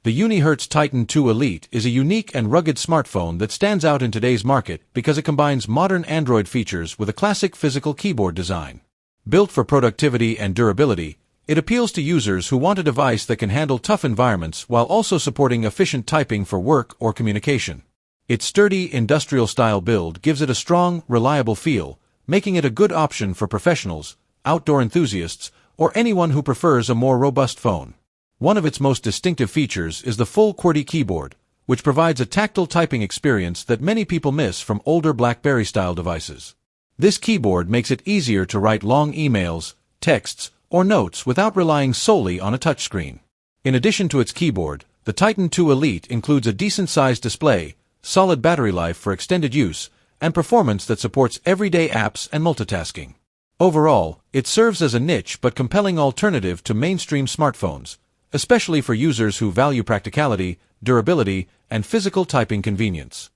The Unihertz Titan 2 Elite is a unique and rugged smartphone that stands out in today's market because it combines modern Android features with a classic physical keyboard design. Built for productivity and durability, it appeals to users who want a device that can handle tough environments while also supporting efficient typing for work or communication. Its sturdy, industrial-style build gives it a strong, reliable feel, making it a good option for professionals, outdoor enthusiasts, or anyone who prefers a more robust phone. One of its most distinctive features is the full QWERTY keyboard, which provides a tactile typing experience that many people miss from older BlackBerry-style devices. This keyboard makes it easier to write long emails, texts, or notes without relying solely on a touchscreen. In addition to its keyboard, the Titan 2 Elite includes a decent-sized display, solid battery life for extended use, and performance that supports everyday apps and multitasking. Overall, it serves as a niche but compelling alternative to mainstream smartphones, especially for users who value practicality, durability, and physical typing convenience.